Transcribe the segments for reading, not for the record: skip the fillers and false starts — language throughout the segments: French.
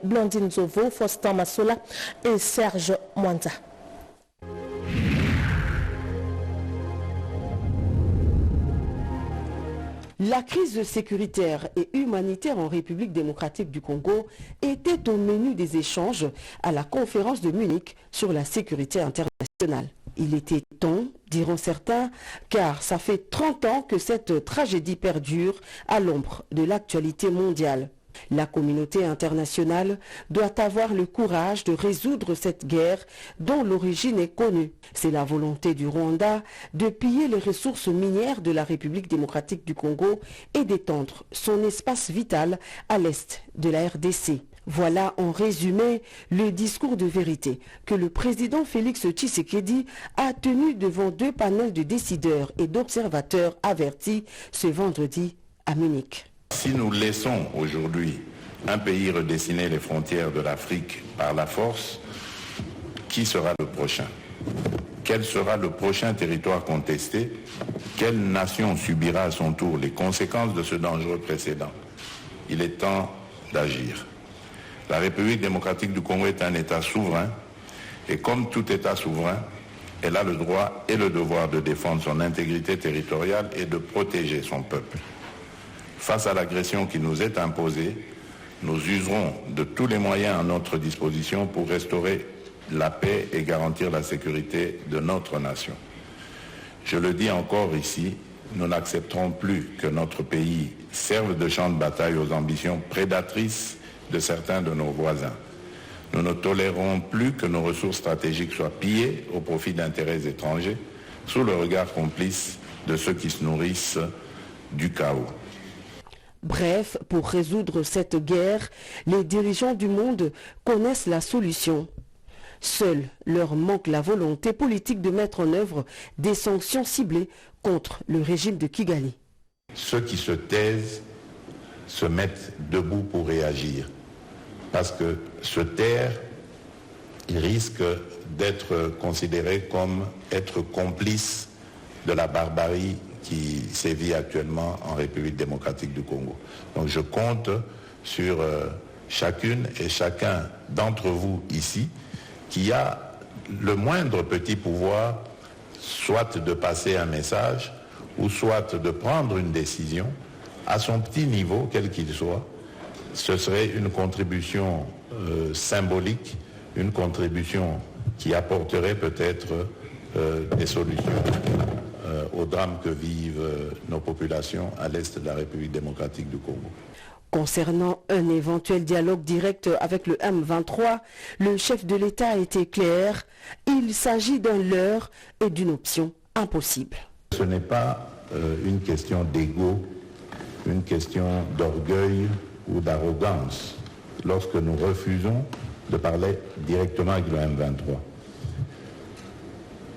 Blandine Zovo, Faustin Massola et Serge Mwanza. La crise sécuritaire et humanitaire en République démocratique du Congo était au menu des échanges à la conférence de Munich sur la sécurité internationale. Il était temps, diront certains, car ça fait 30 ans que cette tragédie perdure à l'ombre de l'actualité mondiale. La communauté internationale doit avoir le courage de résoudre cette guerre dont l'origine est connue. C'est la volonté du Rwanda de piller les ressources minières de la République démocratique du Congo et d'étendre son espace vital à l'est de la RDC. Voilà en résumé le discours de vérité que le président Félix Tshisekedi a tenu devant 2 panels de décideurs et d'observateurs avertis ce vendredi à Munich. Si nous laissons aujourd'hui un pays redessiner les frontières de l'Afrique par la force, qui sera le prochain? Quel sera le prochain territoire contesté? Quelle nation subira à son tour les conséquences de ce dangereux précédent? Il est temps d'agir. La République démocratique du Congo est un État souverain et comme tout État souverain, elle a le droit et le devoir de défendre son intégrité territoriale et de protéger son peuple. Face à l'agression qui nous est imposée, nous userons de tous les moyens à notre disposition pour restaurer la paix et garantir la sécurité de notre nation. Je le dis encore ici, nous n'accepterons plus que notre pays serve de champ de bataille aux ambitions prédatrices de certains de nos voisins. Nous ne tolérerons plus que nos ressources stratégiques soient pillées au profit d'intérêts étrangers, sous le regard complice de ceux qui se nourrissent du chaos. Bref, pour résoudre cette guerre, les dirigeants du monde connaissent la solution. Seul leur manque la volonté politique de mettre en œuvre des sanctions ciblées contre le régime de Kigali. Ceux qui se taisent se mettent debout pour réagir. Parce que se taire, il risque d'être considéré comme être complice de la barbarie qui sévit actuellement en République démocratique du Congo. Donc je compte sur chacune et chacun d'entre vous ici qui a le moindre petit pouvoir, soit de passer un message ou soit de prendre une décision à son petit niveau, quel qu'il soit. Ce serait une contribution symbolique, une contribution qui apporterait peut-être des solutions au drame que vivent nos populations à l'est de la République démocratique du Congo. Concernant un éventuel dialogue direct avec le M23, le chef de l'État a été clair, il s'agit d'un leurre et d'une option impossible. Ce n'est pas une question d'ego, une question d'orgueil ou d'arrogance lorsque nous refusons de parler directement avec le M23.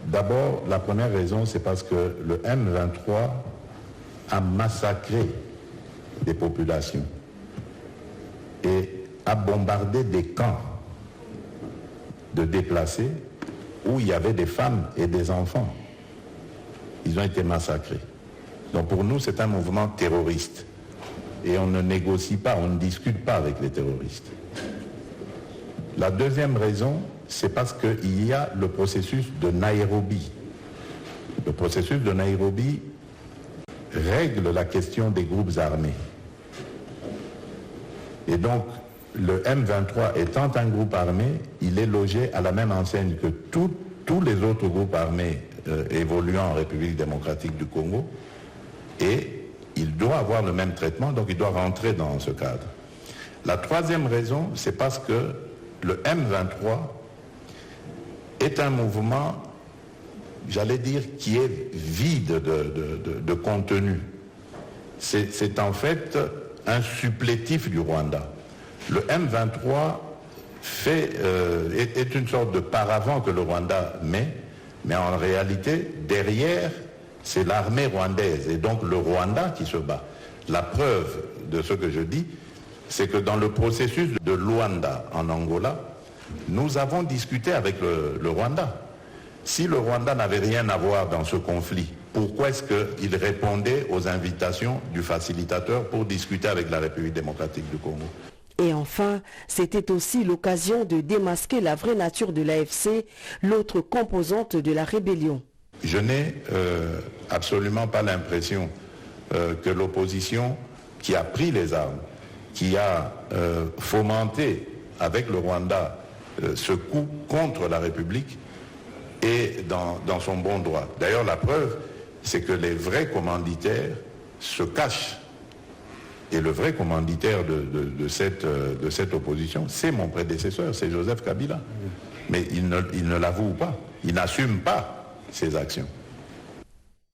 D'abord, la première raison, c'est parce que le M23 a massacré des populations et a bombardé des camps de déplacés où il y avait des femmes et des enfants. Ils ont été massacrés. Donc pour nous, c'est un mouvement terroriste. Et on ne négocie pas, on ne discute pas avec les terroristes. La deuxième raison, c'est parce qu'il y a le processus de Nairobi. Le processus de Nairobi règle la question des groupes armés. Et donc, le M23 étant un groupe armé, il est logé à la même enseigne que tous les autres groupes armés évoluant en République démocratique du Congo. Et il doit avoir le même traitement, donc il doit rentrer dans ce cadre. La troisième raison, c'est parce que le M23 est un mouvement, j'allais dire, qui est vide de contenu. C'est en fait un supplétif du Rwanda. Le M23 est une sorte de paravent que le Rwanda met, mais en réalité, derrière, c'est l'armée rwandaise et donc le Rwanda qui se bat. La preuve de ce que je dis, c'est que dans le processus de Luanda en Angola, nous avons discuté avec le Rwanda. Si le Rwanda n'avait rien à voir dans ce conflit, pourquoi est-ce qu'il répondait aux invitations du facilitateur pour discuter avec la République démocratique du Congo? Et enfin, c'était aussi l'occasion de démasquer la vraie nature de l'AFC, l'autre composante de la rébellion. Je n'ai absolument pas l'impression que l'opposition qui a pris les armes, qui a fomenté avec le Rwanda ce coup contre la République est dans son bon droit. D'ailleurs, la preuve, c'est que les vrais commanditaires se cachent. Et le vrai commanditaire de cette opposition, c'est mon prédécesseur, c'est Joseph Kabila. Mais il ne l'avoue pas, il n'assume pas ses actions.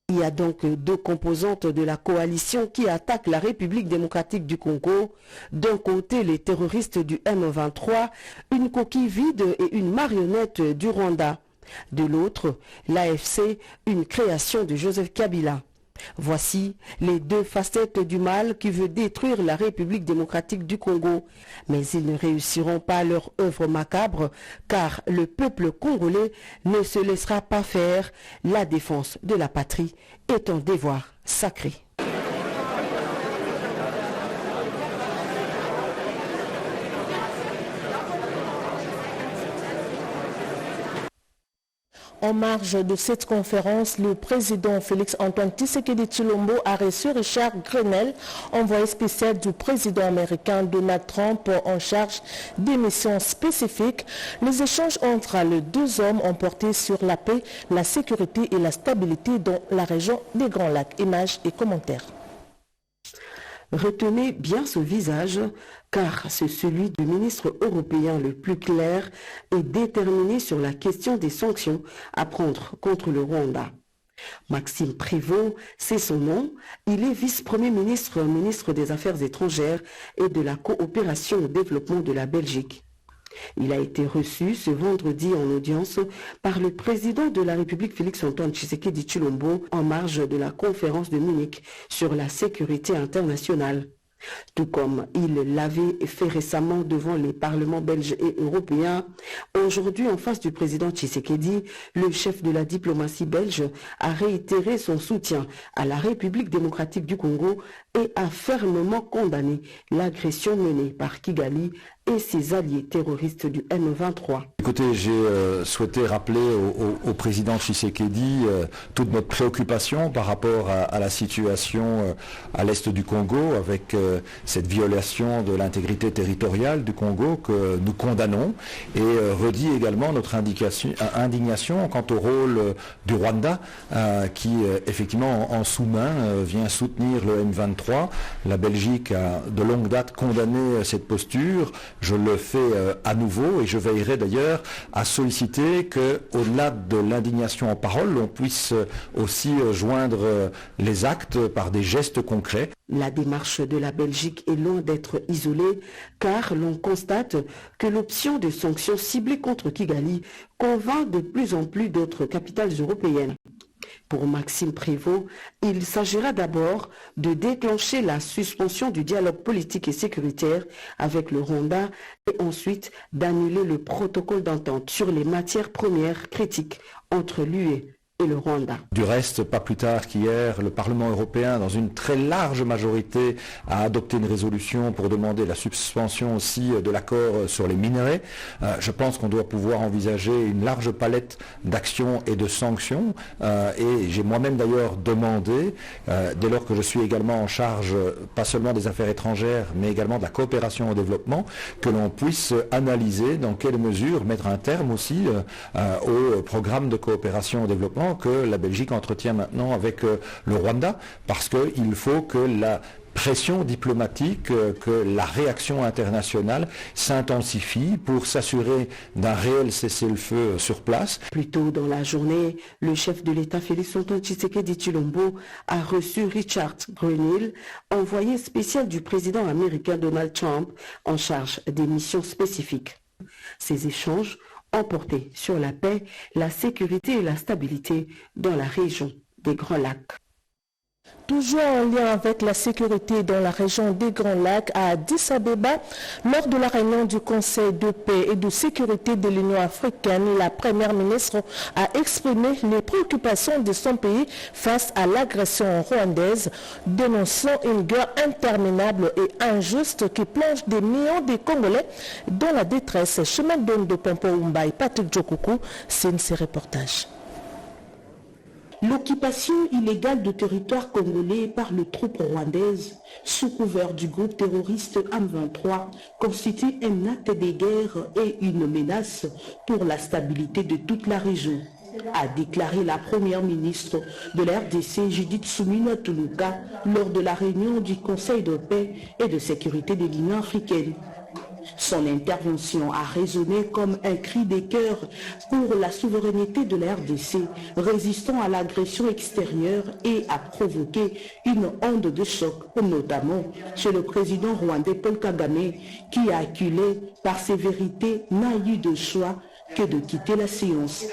Il y a donc deux composantes de la coalition qui attaquent la République démocratique du Congo. D'un côté, les terroristes du M23, une coquille vide et une marionnette du Rwanda. De l'autre, l'AFC, une création de Joseph Kabila. Voici les deux facettes du mal qui veut détruire la République démocratique du Congo. Mais ils ne réussiront pas leur œuvre macabre, car le peuple congolais ne se laissera pas faire. La défense de la patrie est un devoir sacré. En marge de cette conférence, le président Félix-Antoine Tshisekedi Tshilombo a reçu Richard Grenell, envoyé spécial du président américain Donald Trump en charge des missions spécifiques. Les échanges entre les deux hommes ont porté sur la paix, la sécurité et la stabilité dans la région des Grands Lacs. Images et commentaires. Retenez bien ce visage, car c'est celui du ministre européen le plus clair et déterminé sur la question des sanctions à prendre contre le Rwanda. Maxime Prévost, c'est son nom. Il est vice-premier ministre, ministre des Affaires étrangères et de la coopération au développement de la Belgique. Il a été reçu ce vendredi en audience par le président de la République Félix-Antoine Tshisekedi Tshilombo en marge de la conférence de Munich sur la sécurité internationale. Tout comme il l'avait fait récemment devant les parlements belges et européens, aujourd'hui en face du président Tshisekedi, le chef de la diplomatie belge a réitéré son soutien à la République démocratique du Congo et a fermement condamné l'agression menée par Kigali et ses alliés terroristes du M23. Écoutez, j'ai souhaité rappeler au président Tshisekedi toute notre préoccupation par rapport à la situation à l'est du Congo avec cette violation de l'intégrité territoriale du Congo que nous condamnons et redit également notre indignation quant au rôle du Rwanda qui effectivement en sous-main vient soutenir le M23. La Belgique a de longue date condamné cette posture. Je le fais à nouveau et je veillerai d'ailleurs à solliciter qu'au-delà de l'indignation en parole, on puisse aussi joindre les actes par des gestes concrets. La démarche de la Belgique est loin d'être isolée car l'on constate que l'option de sanctions ciblées contre Kigali convainc de plus en plus d'autres capitales européennes. Pour Maxime Prévost, il s'agira d'abord de déclencher la suspension du dialogue politique et sécuritaire avec le Rwanda et ensuite d'annuler le protocole d'entente sur les matières premières critiques entre l'UE et le Rwanda. Du reste, pas plus tard qu'hier, le Parlement européen, dans une très large majorité, a adopté une résolution pour demander la suspension aussi de l'accord sur les minerais. Je pense qu'on doit pouvoir envisager une large palette d'actions et de sanctions. Et j'ai moi-même d'ailleurs demandé, dès lors que je suis également en charge, pas seulement des affaires étrangères, mais également de la coopération au développement, que l'on puisse analyser dans quelle mesure mettre un terme aussi au programme de coopération au développement que la Belgique entretient maintenant avec le Rwanda, parce qu'il faut que la pression diplomatique, que la réaction internationale s'intensifie pour s'assurer d'un réel cessez-le-feu sur place. Plus tôt dans la journée, le chef de l'État Félix-Antoine Tshisekedi Tshilombo a reçu Richard Grenell, envoyé spécial du président américain Donald Trump en charge des missions spécifiques. Ces échanges ont porté sur la paix, la sécurité et la stabilité dans la région des Grands Lacs. Toujours en lien avec la sécurité dans la région des Grands Lacs à Addis Abeba, lors de la réunion du Conseil de paix et de sécurité de l'Union africaine, la première ministre a exprimé les préoccupations de son pays face à l'agression rwandaise, dénonçant une guerre interminable et injuste qui plonge des millions de Congolais dans la détresse. Chemin de Pompo Umbai, Patrick Djokoukou, signe ses reportages. L'occupation illégale de territoire congolais par les troupes rwandaises, sous couvert du groupe terroriste M23, constitue un acte de guerre et une menace pour la stabilité de toute la région, a déclaré la première ministre de la RDC, Judith Suminwa Tuluka, lors de la réunion du Conseil de paix et de sécurité de l'Union africaine. Son intervention a résonné comme un cri de cœur pour la souveraineté de la RDC, résistant à l'agression extérieure et a provoqué une onde de choc, notamment chez le président rwandais Paul Kagame, qui a acculé par sévérité n'a eu de choix que de quitter la séance.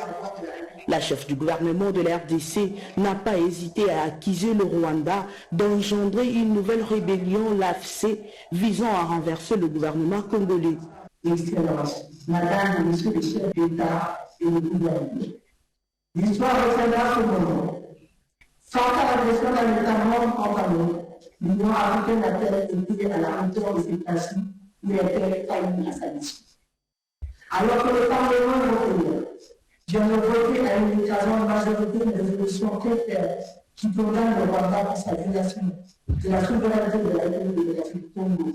La chef du gouvernement de la RDC n'a pas hésité à accuser le Rwanda d'engendrer une nouvelle rébellion, l'AFC, visant à renverser le gouvernement congolais. Excellence, Madame et Monsieur les chefs d'État et de gouvernement, l'histoire retiendra ce moment. Sans l'agression d'un État membre quant à nous, l'Union africaine a-t-elle été à la hauteur de ses principes ou a-t-elle failli à sa mission? Alors que le Parlement européen vient de voter à une écrasante majorité une résolution contraire qui condamne le Rwanda pour sa violation de la souveraineté de la République démocratique du Congo,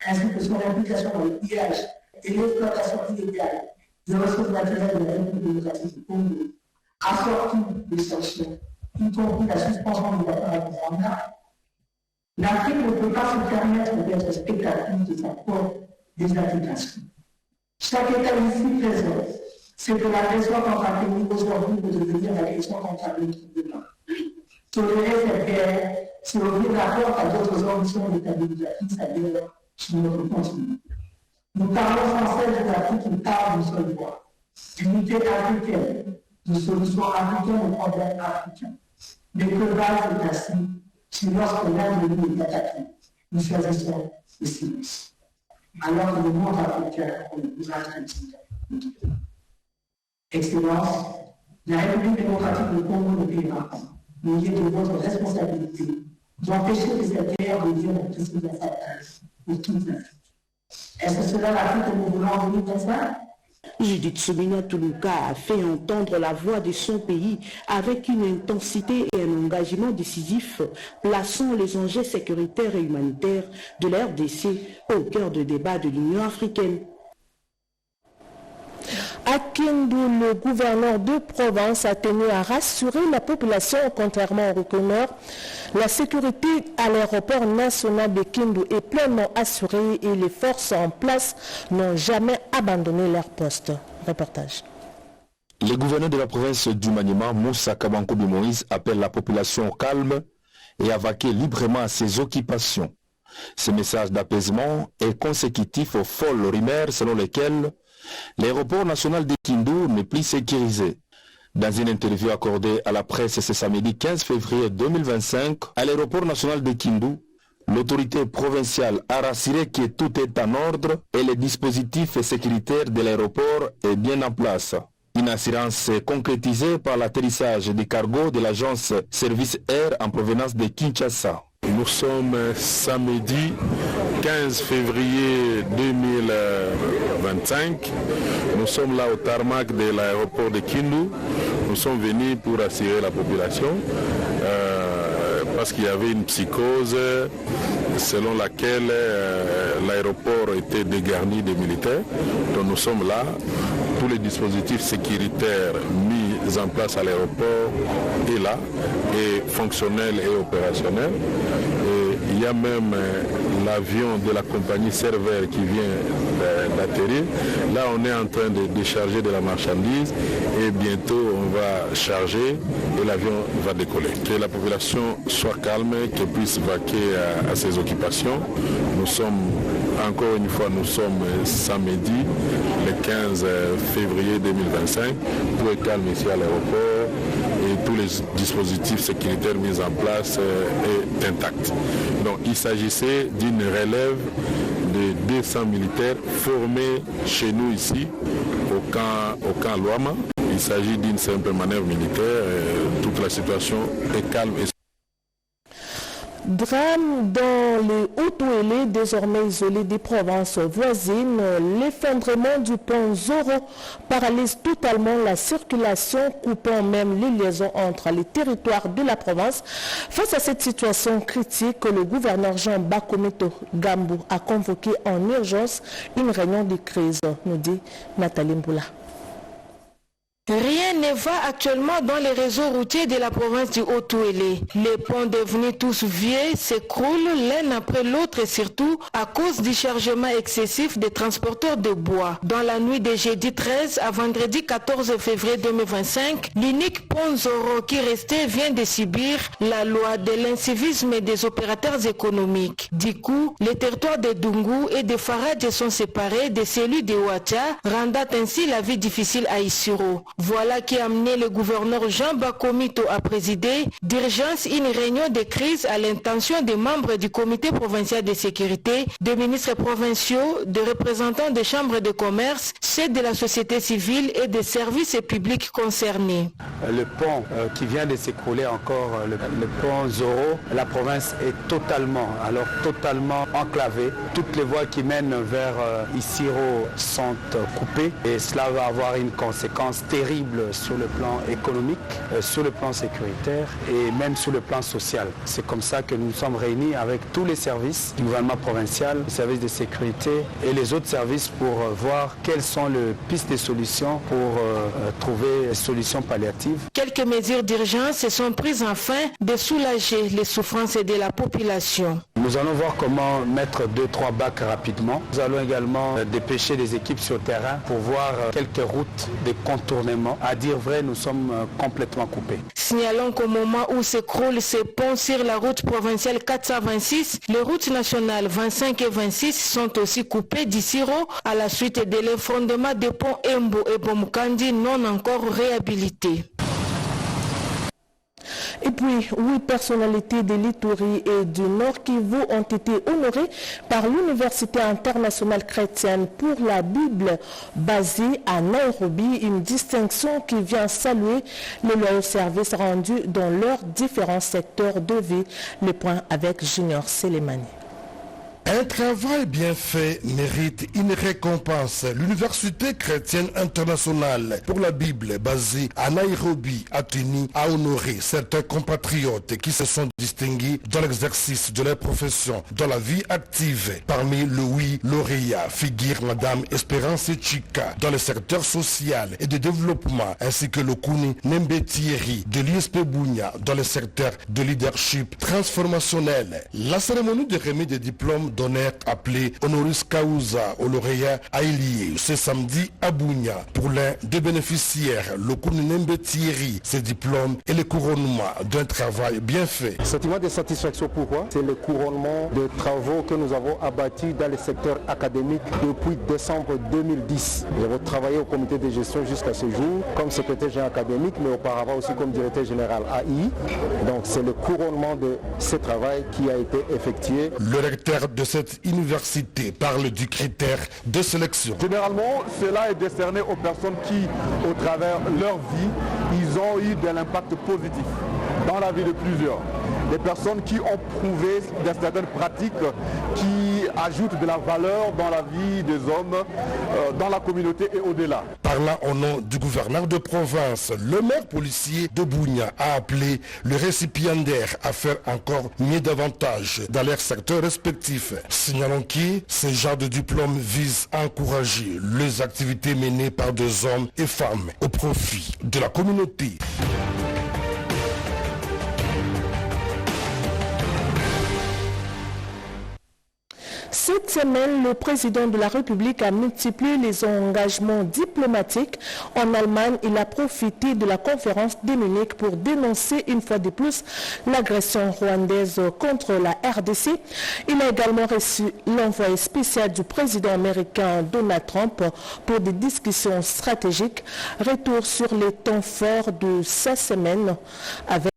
ainsi que son implication dans le pillage et l'exploitation illégale des ressources naturelles de la République démocratique du Congo, assortie de sanctions, y compris la suspension du l'accord du Rwanda, l'Afrique ne peut pas se permettre d'être spectatrice de sa propre désintégration. Chaque État ici présent, c'est que l'agression contre un pays aujourd'hui peut devenir l'agression contre un autre demain. Tolérer cette guerre, c'est ouvrir la porte à d'autres ambitions déstabilisatrices ailleurs sur notre continent. Nous parlons sans cesse de l'Afrique qui parle d'une seule voix, d'unité africaine, de solutions africaines aux problèmes africains. Mais que va-t-il ainsi si lorsque l'un de nous est attaqué, nous choisissons le silence, alors que le monde africain nous a. Excellence, la République démocratique du Congo ne payera pas. Mais il est de votre responsabilité d'empêcher que cette guerre devienne un précédent fatal pour toute l'Afrique. Est-ce cela l'Afrique que nous voulons en 2025? Judith Suminwa Tuluka a fait entendre la voix de son pays avec une intensité et un engagement décisif, plaçant les enjeux sécuritaires et humanitaires de la RDC au cœur du débat de l'Union africaine. À Kindu, le gouverneur de province a tenu à rassurer la population, contrairement au rumeur. La sécurité à l'aéroport national de Kindu est pleinement assurée et les forces en place n'ont jamais abandonné leur poste. Reportage. Le gouverneur de la province du Maniema, Moussa Kabankobi Moïse, appelle la population au calme et à vaquer librement à ses occupations. Ce message d'apaisement est consécutif aux folles rumeurs selon lesquelles l'aéroport national de Kindu n'est plus sécurisé. Dans une interview accordée à la presse ce samedi 15 février 2025, à l'aéroport national de Kindu, l'autorité provinciale a rassuré que tout est en ordre et le dispositif sécuritaire de l'aéroport est bien en place. Une assurance concrétisée par l'atterrissage des cargos de l'agence Service Air en provenance de Kinshasa. Nous sommes samedi 15 février 2025. Nous sommes là au tarmac de l'aéroport de Kindu. Nous sommes venus pour assurer la population parce qu'il y avait une psychose selon laquelle l'aéroport était dégarni de militaires. Donc nous sommes là. Tous les dispositifs sécuritaires mis en place à l'aéroport est là, et fonctionnel et opérationnel. Et il y a même l'avion de la compagnie Server qui vient d'atterrir. Là, on est en train de décharger de la marchandise et bientôt on va charger et l'avion va décoller. Que la population soit calme, qu'elle puisse vaquer à ses occupations. Nous sommes, encore une fois, nous sommes samedi, le 15 février 2025, tout est calme ici à l'aéroport et tous les dispositifs sécuritaires mis en place est intact. Donc il s'agissait d'une relève de 200 militaires formés chez nous ici, au camp Luama. Il s'agit d'une simple manœuvre militaire. Toute la situation est calme. Drame dans les Hauts-Touélé, désormais isolés des provinces voisines. L'effondrement du pont Zoro paralyse totalement la circulation, coupant même les liaisons entre les territoires de la province. Face à cette situation critique, le gouverneur Jean Bakometo Gambou a convoqué en urgence une réunion de crise, nous dit Nathalie Mboula. Rien ne va actuellement dans les réseaux routiers de la province du Haut-Touélé. Les ponts devenus tous vieux s'écroulent l'un après l'autre et surtout à cause du chargement excessif des transporteurs de bois. Dans la nuit de jeudi 13 à vendredi 14 février 2025, l'unique pont Zoro qui restait vient de subir la loi de l'incivisme et des opérateurs économiques. Du coup, les territoires de Dungu et de Faradje sont séparés de celui de Ouacha, rendant ainsi la vie difficile à Isiro. Voilà qui a amené le gouverneur Jean Bakomito à présider d'urgence une réunion de crise à l'intention des membres du comité provincial de sécurité, des ministres provinciaux, des représentants des chambres de commerce, chefs de la société civile et des services publics concernés. Le pont qui vient de s'écrouler encore, le pont Zoro, la province est totalement enclavée. Toutes les voies qui mènent vers Isiro sont coupées et cela va avoir une conséquence terrible sur le plan économique, sur le plan sécuritaire et même sur le plan social. C'est comme ça que nous sommes réunis avec tous les services du gouvernement provincial, les services de sécurité et les autres services pour voir quelles sont les pistes de solutions pour trouver des solutions palliatives. Quelques mesures d'urgence sont prises afin de soulager les souffrances de la population. Nous allons voir comment mettre 2-3 bacs rapidement. Nous allons également dépêcher des équipes sur le terrain pour voir quelques routes de contournement. À dire vrai, nous sommes complètement coupés. Signalons qu'au moment où s'écroulent ces ponts sur la route provinciale 426, les routes nationales 25 et 26 sont aussi coupées d'Isiro à la suite de l'effondrement des ponts Embo et Bomukandi non encore réhabilités. Et puis, 8 personnalités de l'Ituri et du Nord Kivu ont été honorées par l'Université internationale chrétienne pour la Bible basée à Nairobi, une distinction qui vient saluer les loyaux services rendus dans leurs différents secteurs de vie. Le point avec Junior Selemani. Un travail bien fait mérite une récompense. L'Université chrétienne internationale pour la Bible basée à Nairobi a tenu à honorer certains compatriotes qui se sont distingués dans l'exercice de leur profession dans la vie active. Parmi le 8 lauréats figure Madame Espérance Chika dans le secteur social et de développement, ainsi que le Kuni Nembe Thierry de l'ISP Bunia dans le secteur de leadership transformationnel. La cérémonie de remise des diplômes d'honneur appelé Honoris Causa au lauréat a eu lieu ce samedi à Bunia. Pour l'un des bénéficiaires, le Kounembe Thierry, ce diplôme et le couronnement d'un travail bien fait. Sentiment de satisfaction, pourquoi? C'est le couronnement de travaux que nous avons abattus dans le secteur académique depuis décembre 2010. J'ai travaillé au comité de gestion jusqu'à ce jour comme secrétaire général académique, mais auparavant aussi comme directeur général AI. Donc c'est le couronnement de ce travail qui a été effectué. Le recteur de cette université parle du critère de sélection. Généralement, cela est décerné aux personnes qui, au travers de leur vie, ils ont eu de l'impact positif dans la vie de plusieurs. Des personnes qui ont prouvé certaines pratiques qui ajoutent de la valeur dans la vie des hommes, dans la communauté et au-delà. Parlant au nom du gouverneur de province, le maire policier de Bunia a appelé le récipiendaire à faire encore mieux davantage dans leurs secteurs respectifs. Signalons que ce genre de diplôme vise à encourager les activités menées par des hommes et femmes au profit de la communauté. Cette semaine, le président de la République a multiplié les engagements diplomatiques. En Allemagne, il a profité de la conférence de Munich pour dénoncer une fois de plus l'agression rwandaise contre la RDC. Il a également reçu l'envoyé spécial du président américain Donald Trump pour des discussions stratégiques. Retour sur les temps forts de sa semaine avec